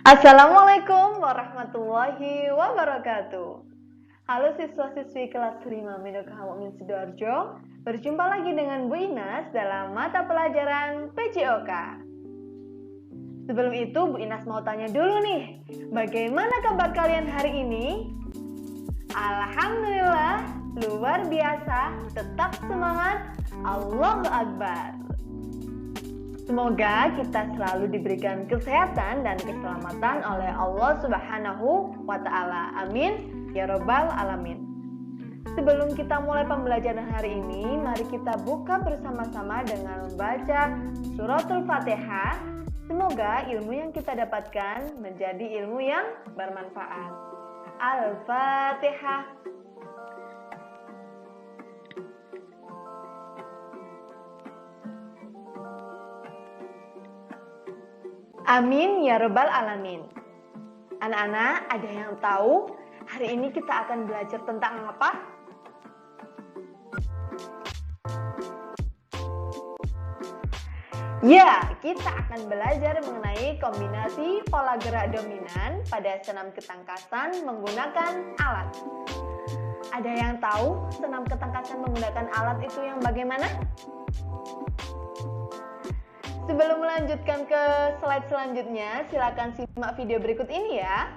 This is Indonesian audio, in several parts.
Assalamualaikum warahmatullahi wabarakatuh. Halo siswa-siswi kelas 5 Minokah Mukmin Sidoarjo. Berjumpa lagi dengan Bu Inas dalam mata pelajaran PJOK. Sebelum itu Bu Inas mau tanya dulu nih, bagaimana kabar kalian hari ini? Alhamdulillah, luar biasa, tetap semangat, Allahu Akbar. Semoga kita selalu diberikan kesehatan dan keselamatan oleh Allah Subhanahu wa Ta'ala. Amin ya Rabbal Alamin. Sebelum kita mulai pembelajaran hari ini, mari kita buka bersama-sama dengan membaca suratul Fatihah. Semoga ilmu yang kita dapatkan menjadi ilmu yang bermanfaat. Al-Fatihah. Amin ya Rabbal Alamin. Anak-anak, ada yang tahu hari ini kita akan belajar tentang apa? Ya, kita akan belajar mengenai kombinasi pola gerak dominan pada senam ketangkasan menggunakan alat. Ada yang tahu senam ketangkasan menggunakan alat itu yang bagaimana? Sebelum melanjutkan ke slide selanjutnya, silakan simak video berikut ini ya.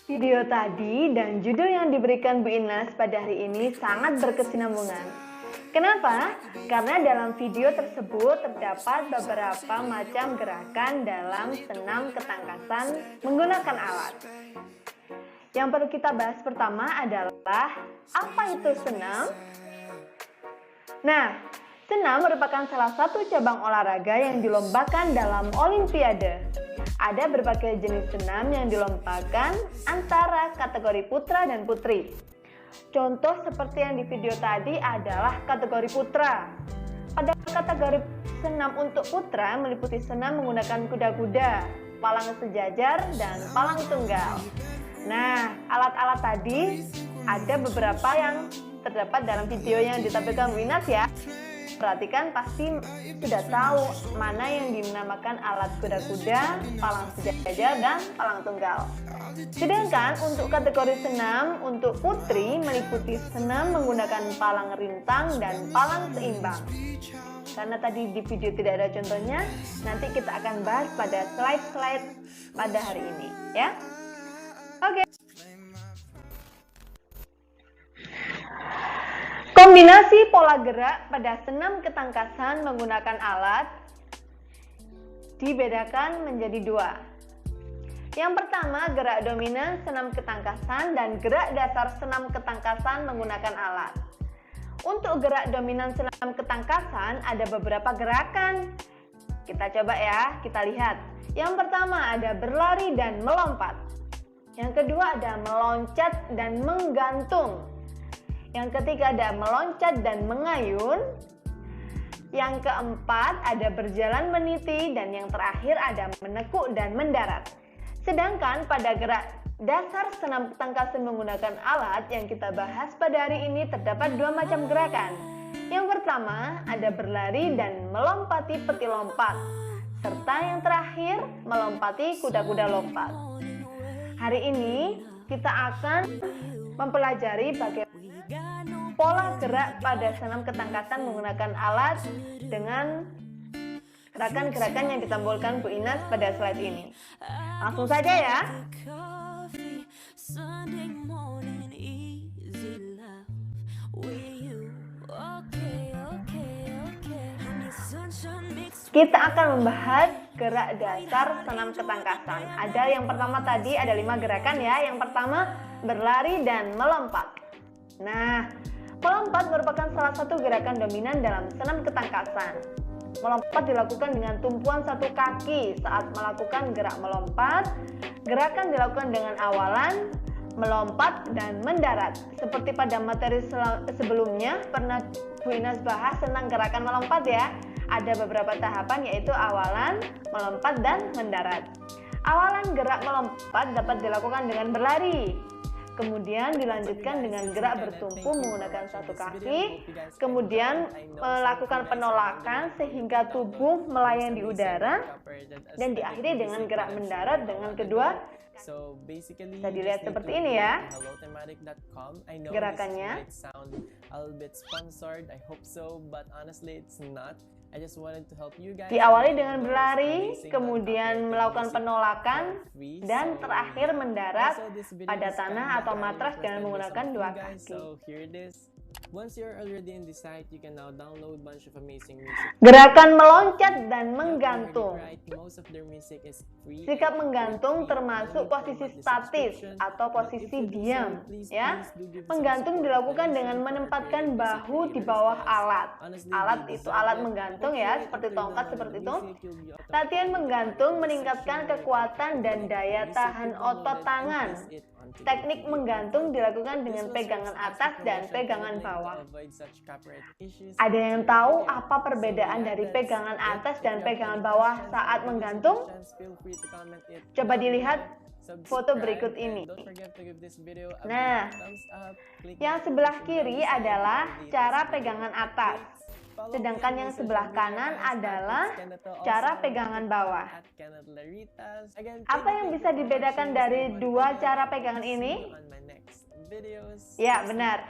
Video tadi dan judul yang diberikan Bu Inas pada hari ini sangat berkesinambungan. Kenapa? Karena dalam video tersebut terdapat beberapa macam gerakan dalam senam ketangkasan menggunakan alat. Yang perlu kita bahas pertama adalah apa itu senam? Nah, senam merupakan salah satu cabang olahraga yang dilombakan dalam Olimpiade. Ada berbagai jenis senam yang dilombakan antara kategori putra dan putri. Contoh seperti yang di video tadi adalah kategori putra. Pada kategori senam untuk putra meliputi senam menggunakan kuda-kuda, palang sejajar, dan palang tunggal. Nah, alat-alat tadi ada beberapa yang terdapat dalam video yang ditampilkan Bu Inas ya. Perhatikan, pasti sudah tahu mana yang dinamakan alat kuda-kuda, palang sejajar, dan palang tunggal. Sedangkan untuk kategori senam untuk putri meliputi senam menggunakan palang rintang dan palang seimbang. Karena tadi di video tidak ada contohnya, nanti kita akan bahas pada slide-slide pada hari ini ya. Oke. Kombinasi pola gerak pada senam ketangkasan menggunakan alat dibedakan menjadi dua. Yang pertama, gerak dominan senam ketangkasan dan gerak dasar senam ketangkasan menggunakan alat. Untuk gerak dominan senam ketangkasan ada beberapa gerakan. Kita coba ya, kita lihat. Yang pertama ada berlari dan melompat. Yang kedua ada meloncat dan menggantung. Yang ketiga ada meloncat dan mengayun. Yang keempat ada berjalan meniti dan yang terakhir ada menekuk dan mendarat. Sedangkan pada gerak dasar senam ketangkasan menggunakan alat yang kita bahas pada hari ini terdapat dua macam gerakan. Yang pertama ada berlari dan melompati peti lompat, serta yang terakhir melompati kuda-kuda lompat. Hari ini kita akan mempelajari bagaimana pola gerak pada senam ketangkasan menggunakan alat dengan gerakan-gerakan yang ditampilkan Bu Inas pada slide ini. Langsung saja ya. Kita akan membahas gerak dasar senam ketangkasan. Ada yang pertama tadi ada 5 gerakan ya. Yang pertama berlari dan melompat. Nah, melompat merupakan salah satu gerakan dominan dalam senam ketangkasan. Melompat dilakukan dengan tumpuan satu kaki saat melakukan gerak melompat. Gerakan dilakukan dengan awalan, melompat, dan mendarat. Seperti pada materi sebelumnya pernah Bu Inas bahas tentang gerakan melompat ya. Ada beberapa tahapan yaitu awalan, melompat, dan mendarat. Awalan gerak melompat dapat dilakukan dengan berlari. Kemudian dilanjutkan dengan gerak bertumpu menggunakan satu kaki, kemudian melakukan penolakan sehingga tubuh melayang di udara, dan diakhiri dengan gerak mendarat dengan kedua. Bisa dilihat seperti ini ya gerakannya. Diawali dengan berlari, kemudian melakukan penolakan, dan terakhir mendarat pada tanah atau matras dengan menggunakan dua kaki. Gerakan meloncat dan menggantung. Sikap menggantung termasuk posisi statis atau posisi diam ya. Menggantung dilakukan dengan menempatkan bahu di bawah alat. Alat itu alat menggantung ya, seperti tongkat seperti itu. Latihan menggantung meningkatkan kekuatan dan daya tahan otot tangan. Teknik menggantung dilakukan dengan pegangan atas dan pegangan bawah. Ada yang tahu apa perbedaan dari pegangan atas dan pegangan bawah saat menggantung? Coba dilihat foto berikut ini. Nah, yang sebelah kiri adalah cara pegangan atas. Sedangkan yang sebelah kanan adalah cara pegangan bawah. Apa yang bisa dibedakan dari dua cara pegangan ini? Ya, benar.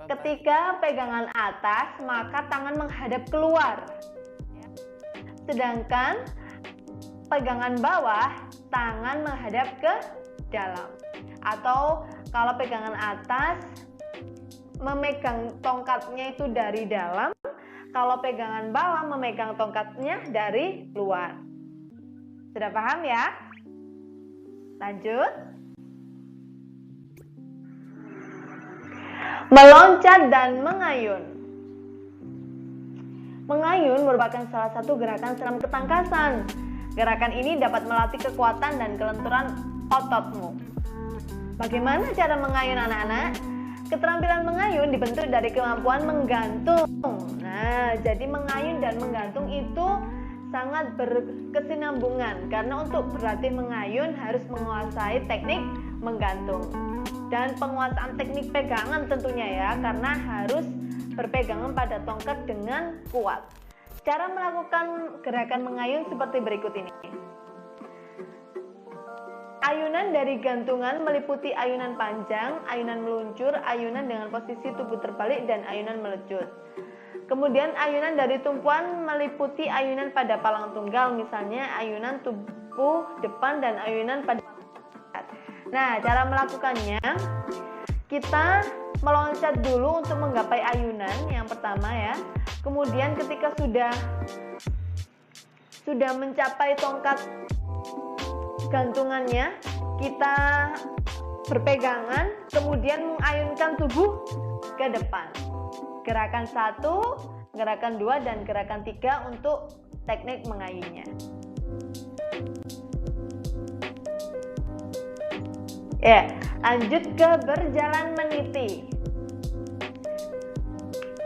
Ketika pegangan atas, maka tangan menghadap keluar. Sedangkan pegangan bawah, tangan menghadap ke dalam. Atau kalau pegangan atas, memegang tongkatnya itu dari dalam. Kalau pegangan bawah memegang tongkatnya dari luar. Sudah paham ya? Lanjut. Meloncat dan mengayun. Mengayun merupakan salah satu gerakan senam ketangkasan. Gerakan ini dapat melatih kekuatan dan kelenturan ototmu. Bagaimana cara mengayun anak-anak? Keterampilan mengayun dibentuk dari kemampuan menggantung. Nah, jadi mengayun dan menggantung itu sangat berkesinambungan karena untuk berlatih mengayun harus menguasai teknik menggantung dan penguasaan teknik pegangan tentunya ya, karena harus berpegangan pada tongkat dengan kuat. Cara melakukan gerakan mengayun seperti berikut ini. Ayunan dari gantungan meliputi ayunan panjang, ayunan meluncur, ayunan dengan posisi tubuh terbalik, dan ayunan melecut. Kemudian ayunan dari tumpuan meliputi ayunan pada palang tunggal, misalnya ayunan tubuh depan dan ayunan pada. Nah, cara melakukannya, kita meloncat dulu untuk menggapai ayunan yang pertama ya. Kemudian ketika sudah sudah mencapai tongkat gantungannya, kita berpegangan, kemudian mengayunkan tubuh ke depan. Gerakan 1, gerakan 2, dan gerakan 3 untuk teknik mengayunnya. Ya, lanjut ke berjalan meniti.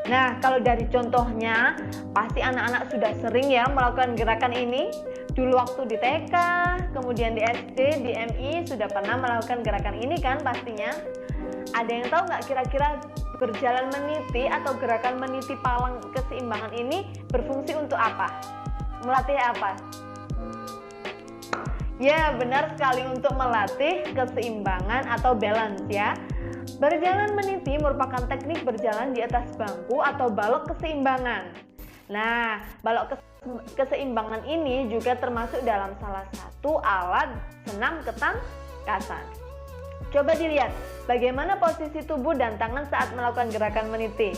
Nah, kalau dari contohnya, pasti anak-anak sudah sering ya melakukan gerakan ini. Dulu waktu di TK, kemudian di SD, di MI sudah pernah melakukan gerakan ini kan pastinya. Ada yang tahu nggak kira-kira berjalan meniti atau gerakan meniti palang keseimbangan ini berfungsi untuk apa? Melatih apa? Ya, benar sekali, untuk melatih keseimbangan atau balance ya. Berjalan meniti merupakan teknik berjalan di atas bangku atau balok keseimbangan. Nah, balok keseimbangan ini juga termasuk dalam salah satu alat senam ketangkasan. Coba dilihat bagaimana posisi tubuh dan tangan saat melakukan gerakan meniti.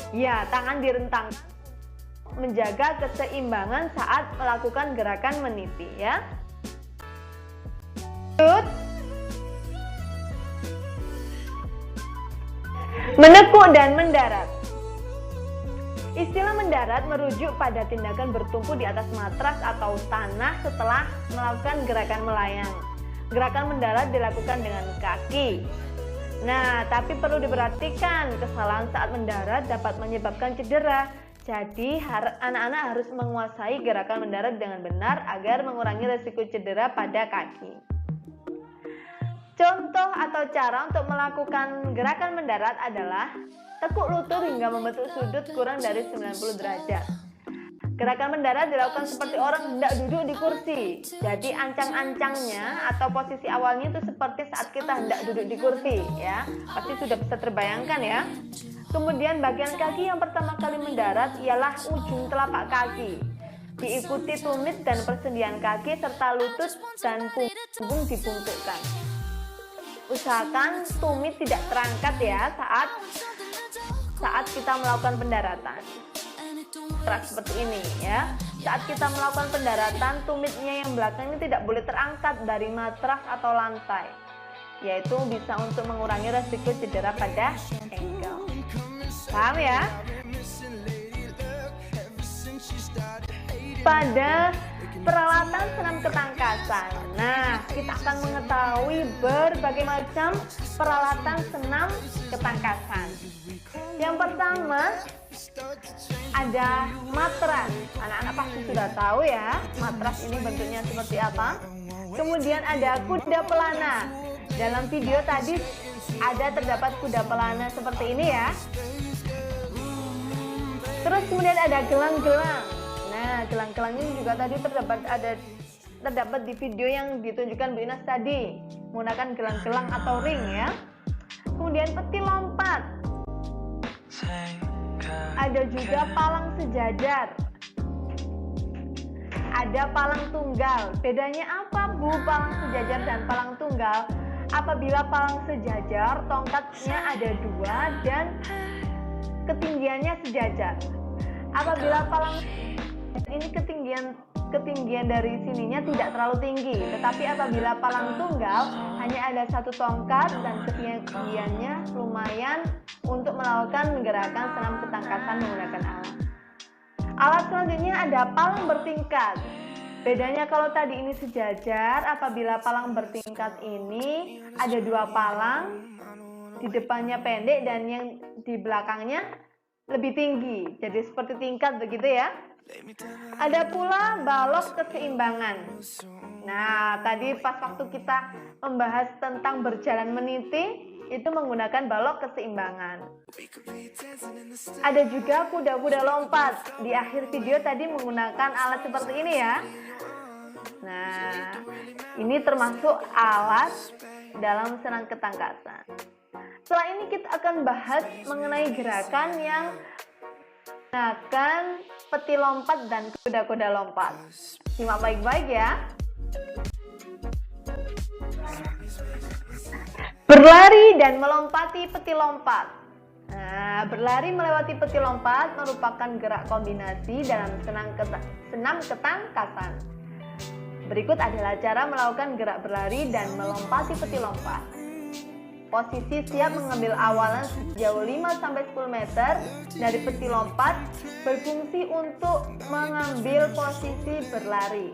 Ya, tangan direntang menjaga keseimbangan saat melakukan gerakan meniti ya. Menekuk dan mendarat. Istilah mendarat merujuk pada tindakan bertumpu di atas matras atau tanah setelah melakukan gerakan melayang. Gerakan mendarat dilakukan dengan kaki. Nah, tapi perlu diperhatikan, kesalahan saat mendarat dapat menyebabkan cedera. Jadi, anak-anak harus menguasai gerakan mendarat dengan benar agar mengurangi risiko cedera pada kaki. Contoh atau cara untuk melakukan gerakan mendarat adalah tekuk lutut hingga membentuk sudut kurang dari 90 derajat. Gerakan mendarat dilakukan seperti orang hendak duduk di kursi. Jadi ancang-ancangnya atau posisi awalnya itu seperti saat kita hendak duduk di kursi ya. Pasti sudah bisa terbayangkan ya. Kemudian bagian kaki yang pertama kali mendarat ialah ujung telapak kaki. Diikuti tumit dan persendian kaki serta lutut dan punggung dibungkukkan. Usahakan tumit tidak terangkat ya saat kita melakukan pendaratan. Seperti ini ya. Saat kita melakukan pendaratan, tumitnya yang belakang ini tidak boleh terangkat dari matras atau lantai, yaitu bisa untuk mengurangi resiko cedera pada ankle. Paham ya? Pada peralatan senam ketangkasan, nah kita akan mengetahui berbagai macam peralatan senam ketangkasan. Yang pertama ada matras. Anak-anak pasti sudah tahu ya matras ini bentuknya seperti apa. Kemudian ada kuda pelana. Dalam video tadi terdapat kuda pelana seperti ini ya. Terus kemudian ada gelang-gelang. Nah, gelang-gelang ini juga tadi terdapat di video yang ditunjukkan Bu Inas tadi, menggunakan gelang-gelang atau ring ya. Kemudian peti lompat. Ada juga palang sejajar. Ada palang tunggal. Bedanya apa Bu palang sejajar dan palang tunggal? Apabila palang sejajar, tongkatnya ada 2 dan ketinggiannya sejajar. Apabila palang ini ketinggian dari sininya tidak terlalu tinggi, tetapi apabila palang tunggal hanya ada 1 tongkat dan ketinggiannya lumayan untuk melakukan gerakan senam ketangkasan menggunakan alat. Alat selanjutnya ada palang bertingkat. Bedanya kalau tadi ini sejajar, apabila palang bertingkat ini ada 2 palang, di depannya pendek dan yang di belakangnya lebih tinggi, jadi seperti tingkat begitu ya. Ada pula balok keseimbangan. Nah, tadi pas waktu kita membahas tentang berjalan meniti, itu menggunakan balok keseimbangan. Ada juga kuda-kuda lompat. Di akhir video tadi menggunakan alat seperti ini ya. Nah, ini termasuk alat dalam senam ketangkasan. Setelah ini kita akan bahas mengenai gerakan yang menggunakan peti lompat dan kuda-kuda lompat. Simak baik-baik ya. Berlari dan melompati peti lompat. Nah, berlari melewati peti lompat merupakan gerak kombinasi dalam senam ketangkasan. Berikut adalah cara melakukan gerak berlari dan melompati peti lompat. Posisi siap mengambil awalan sejauh 5-10 meter dari peti lompat berfungsi untuk mengambil posisi berlari.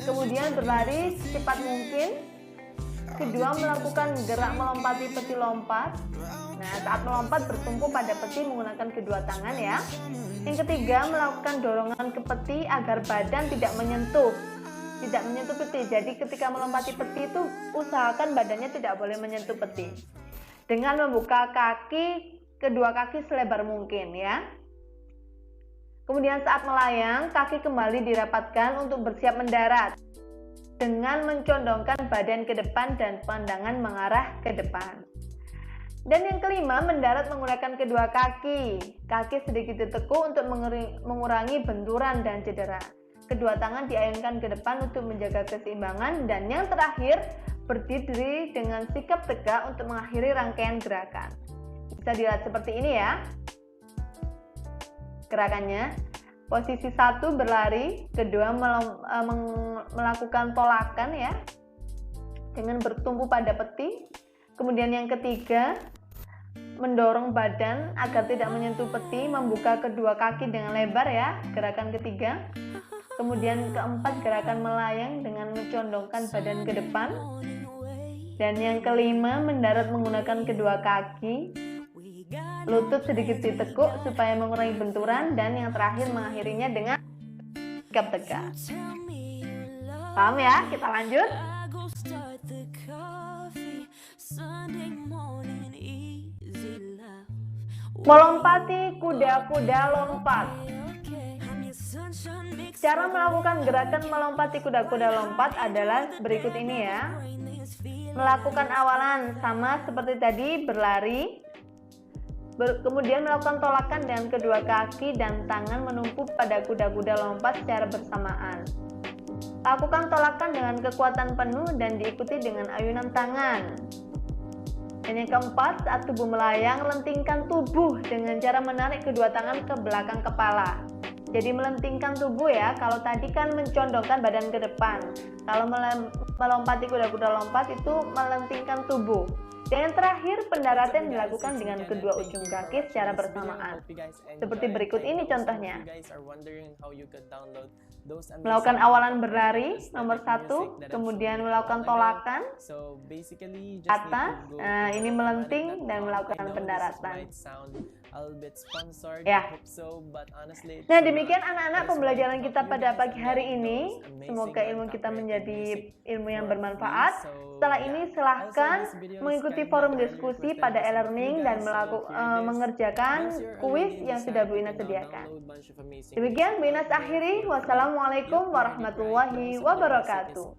Kemudian berlari secepat mungkin. Kedua, melakukan gerak melompati peti lompat. Nah, saat melompat bertumpu pada peti menggunakan kedua tangan ya. Yang ketiga, melakukan dorongan ke peti agar badan tidak menyentuh peti. Jadi ketika melompati peti itu usahakan badannya tidak boleh menyentuh peti. Dengan membuka kedua kaki selebar mungkin ya. Kemudian saat melayang, kaki kembali dirapatkan untuk bersiap mendarat dengan mencondongkan badan ke depan dan pandangan mengarah ke depan. Dan yang kelima, mendarat menggunakan kedua kaki. Kaki sedikit ditekuk untuk mengurangi benturan dan cedera. Kedua tangan diayunkan ke depan untuk menjaga keseimbangan. Dan yang terakhir, berdiri dengan sikap tegak untuk mengakhiri rangkaian gerakan. Bisa dilihat seperti ini ya gerakannya. Posisi 1 berlari, kedua melakukan tolakan ya dengan bertumpu pada peti. Kemudian yang ketiga, mendorong badan agar tidak menyentuh peti, membuka kedua kaki dengan lebar ya, gerakan ketiga. Kemudian keempat, gerakan melayang dengan mencondongkan badan ke depan. Dan yang kelima, mendarat menggunakan kedua kaki. Lutut sedikit ditekuk supaya mengurangi benturan, dan yang terakhir mengakhirinya dengan sikap tegak. Paham ya? Kita lanjut. Melompati kuda-kuda lompat. Cara melakukan gerakan melompati kuda-kuda lompat adalah berikut ini ya. Melakukan awalan sama seperti tadi, berlari. Kemudian melakukan tolakan dengan kedua kaki dan tangan menumpu pada kuda-kuda lompat secara bersamaan. Lakukan tolakan dengan kekuatan penuh dan diikuti dengan ayunan tangan. Dan yang keempat, saat tubuh melayang, lentingkan tubuh dengan cara menarik kedua tangan ke belakang kepala. Jadi melentingkan tubuh ya, kalau tadi kan mencondongkan badan ke depan. Kalau melompati kuda-kuda lompat itu melentingkan tubuh. Dan yang terakhir, pendaratan dilakukan dengan kedua ujung kaki secara bersamaan. Seperti berikut ini contohnya. Melakukan awalan berlari, nomor 1, kemudian melakukan tolakan, atas, ini melenting dan melakukan pendaratan. Ya. Nah, demikian anak-anak pembelajaran kita pada pagi hari ini. Semoga ilmu kita menjadi ilmu yang bermanfaat. Setelah ini silahkan mengikuti forum diskusi pada e-learning dan mengerjakan kuis yang sudah Bu Ina sediakan. Demikian Bu Ina akhiri. Wassalamualaikum warahmatullahi wabarakatuh.